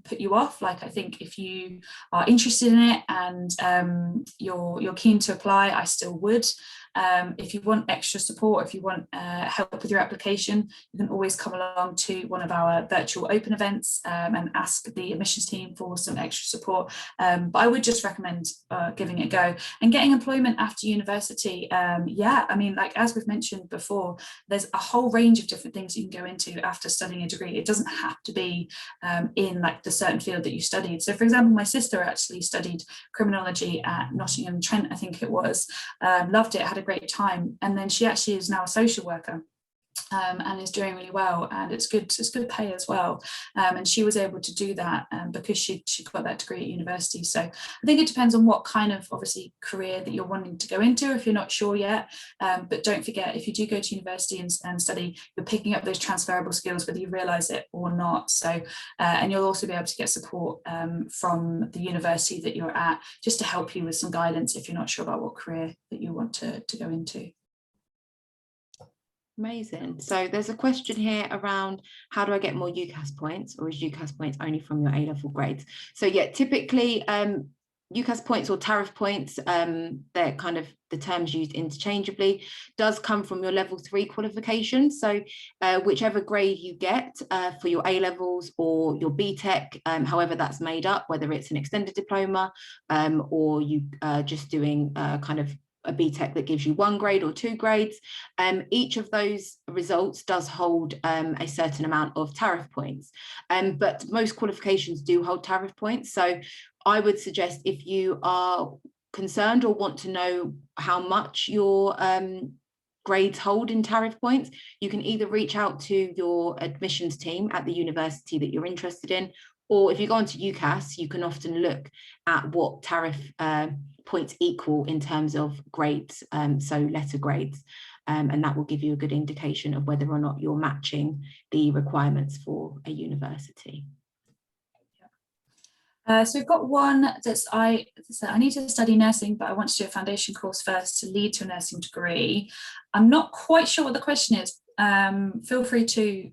put you off. Like, I think if you are interested in it and you're keen to apply, I still would. If you want extra support, if you want help with your application, you can always come along to one of our virtual open events and ask the admissions team for some extra support. But I would just recommend giving it a go. And getting employment after university, yeah, I mean, like as we've mentioned before, there's a whole range of different things you can go into after studying a degree. It doesn't have to be in like the certain field that you studied. So for example, my sister actually studied criminology at Nottingham Trent, I think it was, loved it, had a great time, and then she actually is now a social worker and is doing really well, and it's good pay as well, and she was able to do that because she got that degree at university. So I think it depends on what kind of obviously career that you're wanting to go into if you're not sure yet, but don't forget, if you do go to university and study, you're picking up those transferable skills whether you realize it or not. So and you'll also be able to get support from the university that you're at, just to help you with some guidance if you're not sure about what career that you want to go into. Amazing. So there's a question here around, how do I get more UCAS points, or is UCAS points only from your A-level grades? So yeah, typically UCAS points or tariff points, they're kind of the terms used interchangeably, does come from your level 3 qualification. So whichever grade you get for your A-levels or your BTEC, however that's made up, whether it's an extended diploma or you just doing kind of a BTEC that gives you 1 grade or 2 grades, each of those results does hold a certain amount of tariff points, but most qualifications do hold tariff points. So I would suggest, if you are concerned or want to know how much your grades hold in tariff points, you can either reach out to your admissions team at the university that you're interested in, or if you go onto UCAS, you can often look at what tariff points equal in terms of grades, so letter grades, and that will give you a good indication of whether or not you're matching the requirements for a university. So we've got one that's I need to study nursing, but I want to do a foundation course first to lead to a nursing degree. I'm not quite sure what the question is. Feel free to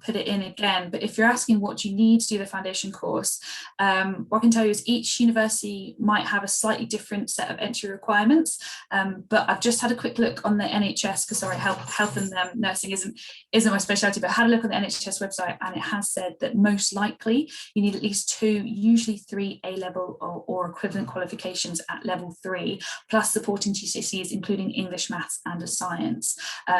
put it in again, but if you're asking what do you need to do the foundation course, what I can tell you is each university might have a slightly different set of entry requirements, but I've just had a quick look on the NHS, because sorry, health and nursing isn't my specialty, but I had a look on the NHS website, and it has said that most likely you need at least 2, usually 3 A-level or equivalent qualifications at level 3, plus supporting GCSEs, including English, maths and a science.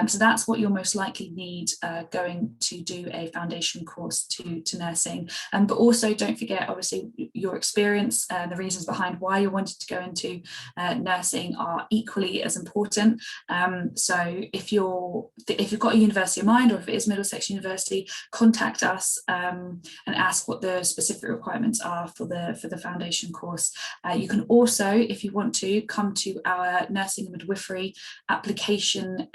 So that's what you'll most likely need going to do a foundation course to nursing. But also don't forget, obviously, your experience and the reasons behind why you wanted to go into nursing are equally as important. So if you've got a university in mind, or if it is Middlesex University, contact us and ask what the specific requirements are for the foundation course. You can also, if you want to, come to our nursing and midwifery application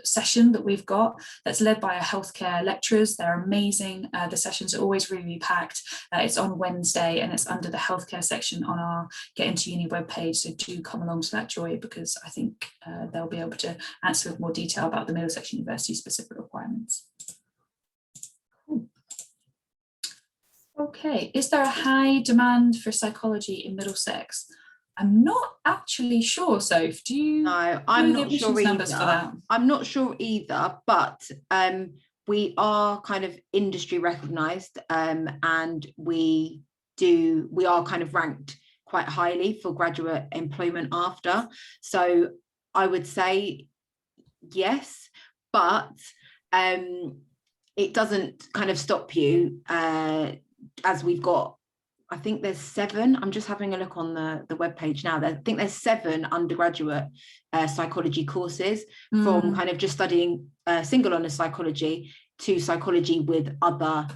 session that we've got, that's led by our healthcare lecturers. They're amazing. The sessions are always really packed. It's on Wednesday and it's under the healthcare section on our Get Into Uni webpage. So do come along to that, Joy, because I think they'll be able to answer with more detail about the Middlesex University specific requirements. Cool. Okay, is there a high demand for psychology in Middlesex? I'm not actually sure, Soph. Do you know I'm not sure numbers for that? I'm not sure either, but we are kind of industry recognized, and we are kind of ranked quite highly for graduate employment after. So I would say yes, but it doesn't kind of stop you, as we've got, I think there's 7. I'm just having a look on the webpage now. I think there's 7 undergraduate psychology courses, from kind of just studying single honours psychology to psychology with other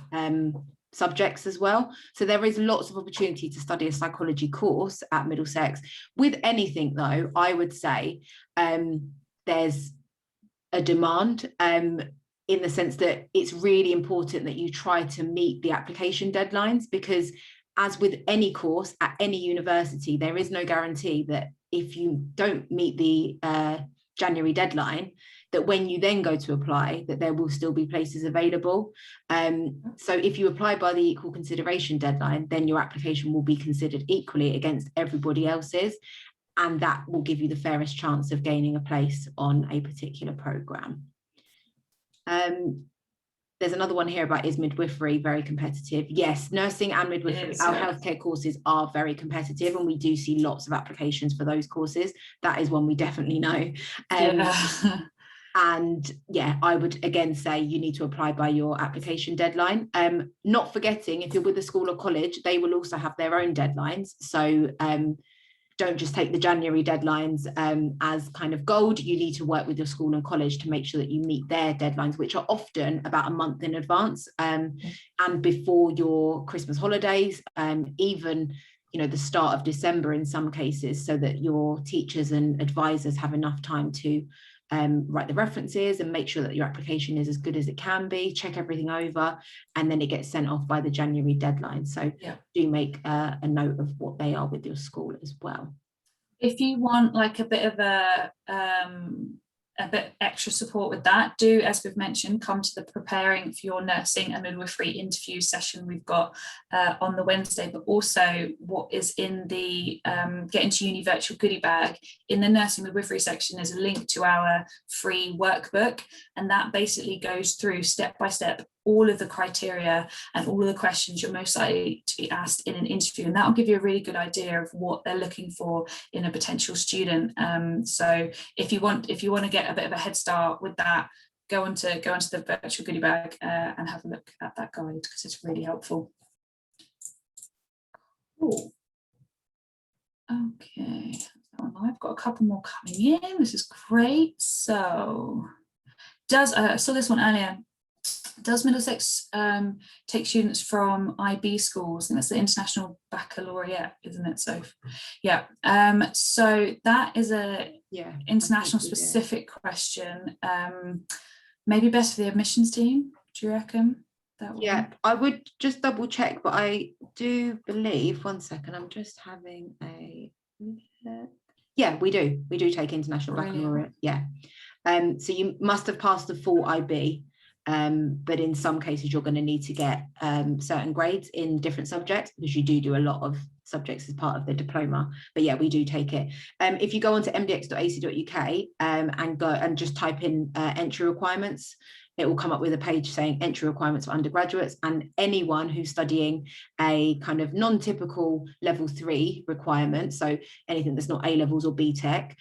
subjects as well. So there is lots of opportunity to study a psychology course at Middlesex. With anything though, I would say there's a demand, in the sense that it's really important that you try to meet the application deadlines, because as with any course at any university, there is no guarantee that if you don't meet the January deadline, that when you then go to apply, that there will still be places available. So if you apply by the equal consideration deadline, then your application will be considered equally against everybody else's, and that will give you the fairest chance of gaining a place on a particular programme. There's another one here about, is midwifery very competitive? Yes, nursing and midwifery, our healthcare courses are very competitive, and we do see lots of applications for those courses. That is one we definitely know. And yeah, I would again say you need to apply by your application deadline. Not forgetting, if you're with a school or college, they will also have their own deadlines. So don't just take the January deadlines as kind of gold. You need to work with your school and college to make sure that you meet their deadlines, which are often about a month in advance, and before your Christmas holidays, even the start of December in some cases, so that your teachers and advisors have enough time to write the references and make sure that your application is as good as it can be, check everything over, and then it gets sent off by the January deadline. So do make a note of what they are with your school as well. If you want like a bit of a bit extra support with that, do, as we've mentioned, come to the preparing for your nursing and midwifery interview session we've got on the Wednesday, but also what is in the Get Into Uni virtual goodie bag. In the nursing midwifery section is a link to our free workbook, and that basically goes through step by step all of the criteria and all of the questions you're most likely to be asked in an interview, and that will give you a really good idea of what they're looking for in a potential student. So if you want to get a bit of a head start with that, go onto the virtual goodie bag and have a look at that guide, because it's really helpful. Ooh. Okay, I've got a couple more coming in. This is great. So I saw this one earlier. Does Middlesex take students from IB schools? And that's the International Baccalaureate, isn't it? So yeah, so that is a international specific question. Maybe best for the admissions team, do you reckon? I would just double check, but I do believe, one second, I'm just having a we do take International Baccalaureate. So you must have passed the full IB, but in some cases you're going to need to get certain grades in different subjects, because you do a lot of subjects as part of the diploma. But yeah, we do take it. If you go onto mdx.ac.uk and go and just type in entry requirements, it will come up with a page saying entry requirements for undergraduates, and anyone who's studying a kind of non-typical level 3 requirement, so anything that's not A levels or BTEC,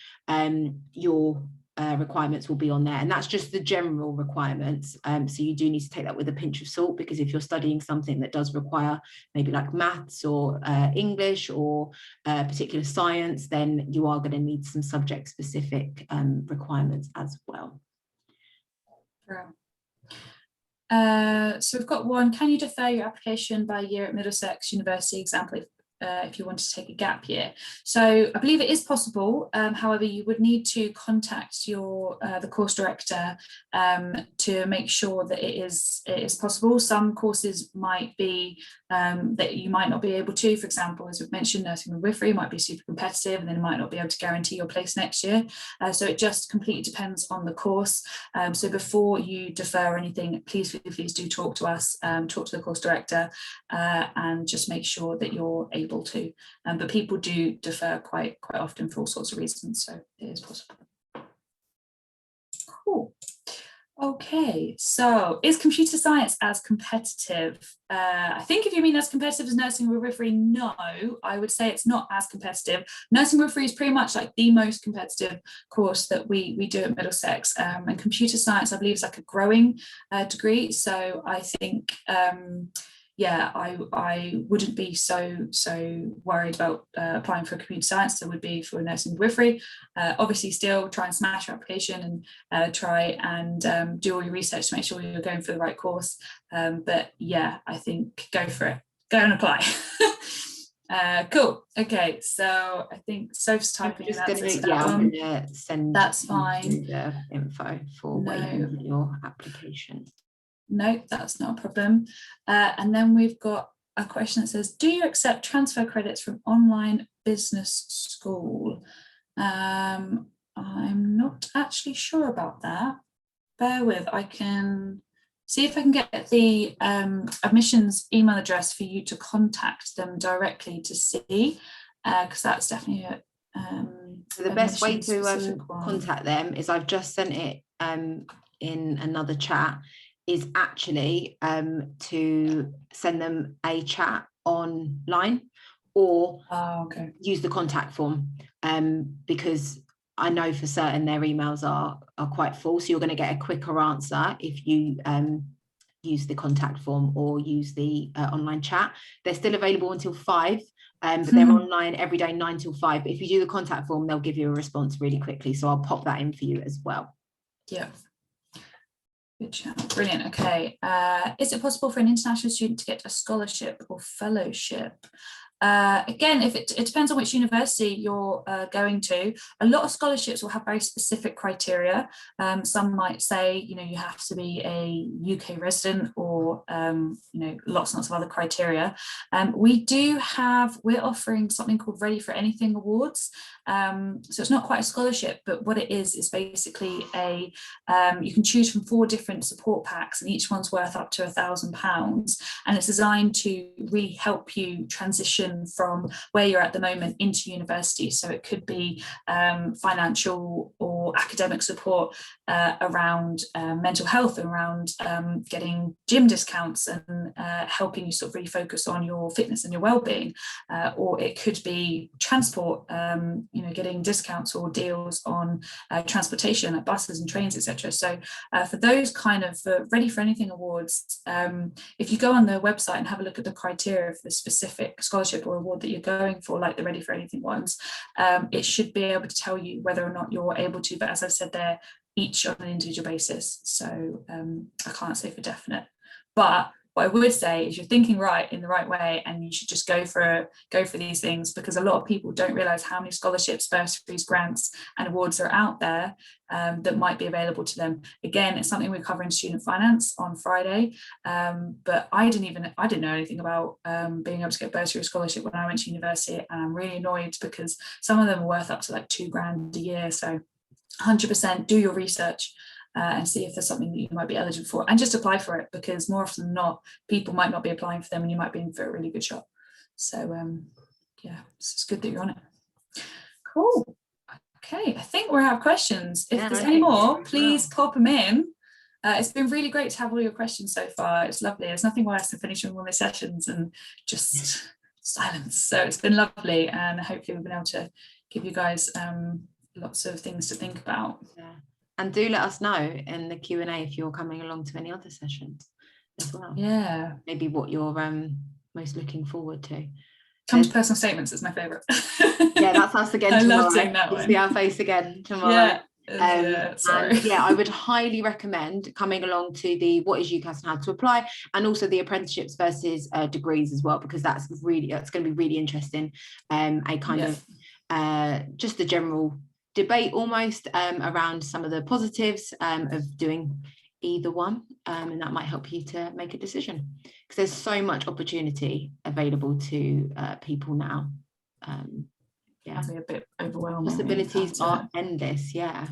your requirements will be on there, and that's just the general requirements. So you do need to take that with a pinch of salt, because if you're studying something that does require maybe like maths or English or particular science, then you are going to need some subject specific requirements as well. So we've got one: can you defer your application by a year at Middlesex University, example if you want to take a gap year? So I believe it is possible. However, you would need to contact your the course director to make sure that it is possible. Some courses might be that you might not be able to. For example, as we've mentioned, nursing midwifery might be super competitive, and then it might not be able to guarantee your place next year. So it just completely depends on the course. So before you defer anything, please do talk to us, talk to the course director, and just make sure that you're able to. But people do defer quite often for all sorts of reasons, so it is possible. Cool. Okay, so is computer science as competitive? I think if you mean as competitive as nursing midwifery, no, I would say it's not as competitive. Nursing midwifery is pretty much like the most competitive course that we do at Middlesex, and computer science, I believe, is like a growing degree. So I think yeah, I wouldn't be so worried about applying for computer science as I would be for nursing midwifery. Obviously, still try and smash your application and try and do all your research to make sure you're going for the right course. But yeah, I think go for it. Go and apply. Cool. Okay, so I think Soph's typing. I'm going to send. That's fine. The info for waiting for your application. No, that's not a problem. And then we've got a question that says, do you accept transfer credits from online business school? I'm not actually sure about that. Bear with, I can see if I can get the admissions email address for you to contact them directly to see, because that's definitely a so the best way to contact them is, I've just sent it in another chat, is actually to send them a chat online, or use the contact form, because I know for certain their emails are quite full, so you're going to get a quicker answer if you use the contact form or use the online chat. They're still available until 5, but they're online every day 9 till 5. But if you do the contact form, they'll give you a response really quickly, so I'll pop that in for you as well. Yeah. Good chat. Brilliant. Okay. Is it possible for an international student to get a scholarship or fellowship? Again, if it depends on which university you're going to. A lot of scholarships will have very specific criteria. Some might say, you have to be a UK resident, or lots and lots of other criteria. We're offering something called Ready for Anything Awards. So it's not quite a scholarship, but what it is basically you can choose from 4 different support packs, and each one's worth up to £1,000, and it's designed to really help you transition from where you're at the moment into university. So it could be financial or academic support around mental health, around getting gym discounts and helping you sort of refocus on your fitness and your well-being, or it could be transport, getting discounts or deals on transportation like buses and trains, etc. So for those kind of Ready for Anything awards, if you go on the website and have a look at the criteria for the specific scholarship or award that you're going for, like the Ready for Anything ones, it should be able to tell you whether or not you're able to, but as I've said, they're each on an individual basis, so I can't say for definite. But what I would say is you're thinking in the right way, and you should just go for these things, because a lot of people don't realise how many scholarships, bursaries, grants and awards are out there that might be available to them. Again, it's something we cover in student finance on Friday, but I didn't know anything about being able to get bursary or scholarship when I went to university, and I'm really annoyed because some of them are worth up to like £2,000 a year. So 100% do your research and see if there's something that you might be eligible for, and just apply for it, because more often than not, people might not be applying for them, and you might be in for a really good shot. So yeah, it's good that you're on it. Cool. Okay, I think we're out of questions. If there's any more, please pop them in. It's been really great to have all your questions so far. It's lovely. There's nothing worse than finishing one of the sessions and just silence. So it's been lovely, and hopefully we've been able to give you guys lots of things to think about. Yeah. And do let us know in the Q&A if you're coming along to any other sessions as well. Yeah. Maybe what you're most looking forward to. Come to personal statements is my favourite. Yeah, that's us again I tomorrow. love doing that one. See our face again tomorrow. Yeah. And yeah, I would highly recommend coming along to the What is UCAS and How to Apply, and also the apprenticeships versus degrees as well, because that's going to be really interesting. A kind of just the general debate almost around some of the positives of doing either one, and that might help you to make a decision, because there's so much opportunity available to people now. Can be a bit overwhelming. Possibilities are endless. Yes,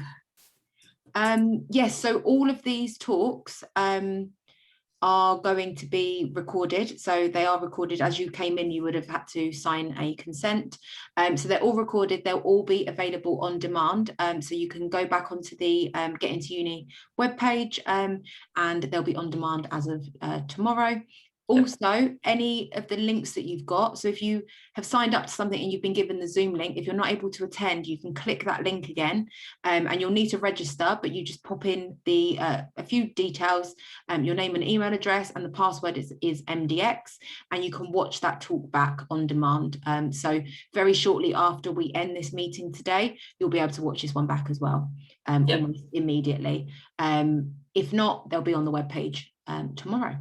so all of these talks are going to be recorded. So they are recorded. As you came in, you would have had to sign a consent. So they're all recorded. They'll all be available on demand. So you can go back onto the Get Into Uni webpage, and they'll be on demand as of tomorrow. Also, any of the links that you've got, so if you have signed up to something and you've been given the Zoom link, if you're not able to attend, you can click that link again, and you'll need to register, but you just pop in a few details, your name and email address, and the password is MDX, and you can watch that talk back on demand. So very shortly after we end this meeting today, you'll be able to watch this one back as well, almost immediately. If not, they'll be on the webpage tomorrow.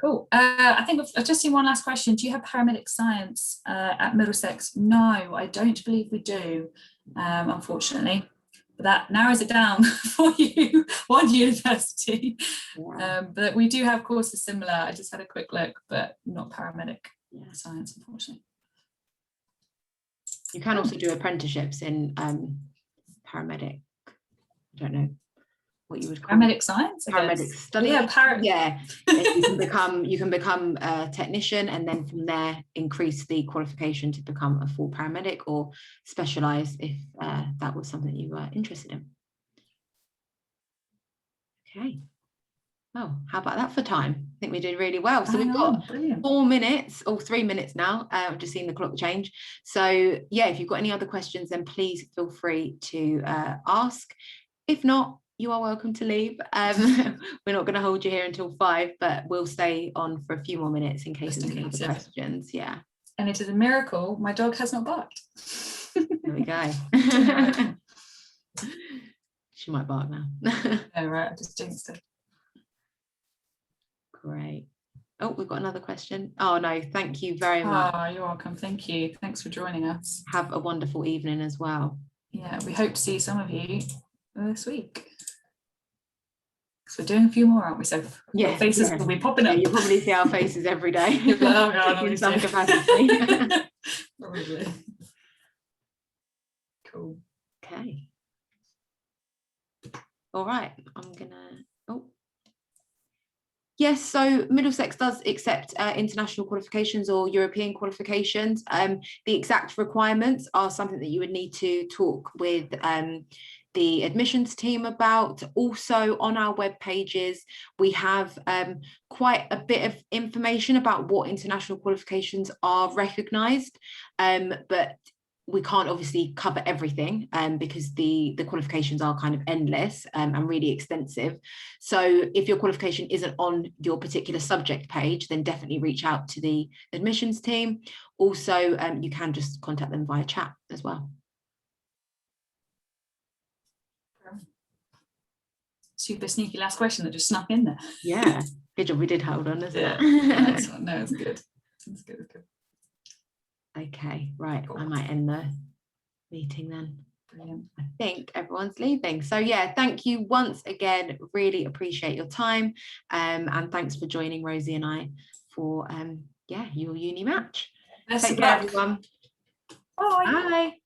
Cool. I think I've just seen one last question. Do you have paramedic science at Middlesex? No, I don't believe we do, unfortunately. But that narrows it down for you, one university. But we do have courses similar. I just had a quick look, but not paramedic science, unfortunately. You can also do apprenticeships in paramedic. I don't know what you would call paramedic science, paramedic study. You can become a technician, and then from there increase the qualification to become a full paramedic, or specialize if that was something you were interested in. Okay, well, how about that for time? I think we did really well. So we've got 4 minutes or 3 minutes now. I've just seen the clock change. So yeah, if you've got any other questions, then please feel free to ask. If not, you are welcome to leave. We're not going to hold you here until 5, but we'll stay on for a few more minutes in case there's any other questions. Yeah. And it is a miracle my dog has not barked. There we go. She might bark now. Oh, right, I just jinxed it. Great. Oh, we've got another question. Oh no, thank you very much. Oh, you're welcome. Thank you. Thanks for joining us. Have a wonderful evening as well. Yeah, we hope to see some of you this week. So we're doing a few more, aren't we? So yeah, faces will be popping up. You probably see our faces every day. Oh God, in some capacity. Probably. Cool. Okay. All right. I'm gonna. Oh. Yes, so Middlesex does accept international qualifications or European qualifications. The exact requirements are something that you would need to talk with the admissions team about. Also on our web pages, we have quite a bit of information about what international qualifications are recognised, but we can't obviously cover everything because the qualifications are kind of endless and really extensive. So if your qualification isn't on your particular subject page, then definitely reach out to the admissions team. Also, you can just contact them via chat as well. Super sneaky last question that just snuck in there. Yeah, good job we did hold on, isn't it? No, it's good. It's good. It's good. Okay, right. Cool. I might end the meeting then. Brilliant. I think everyone's leaving. So yeah, thank you once again. Really appreciate your time. And thanks for joining Rosie and I for your uni match. Best Take care, everyone. Bye. Bye.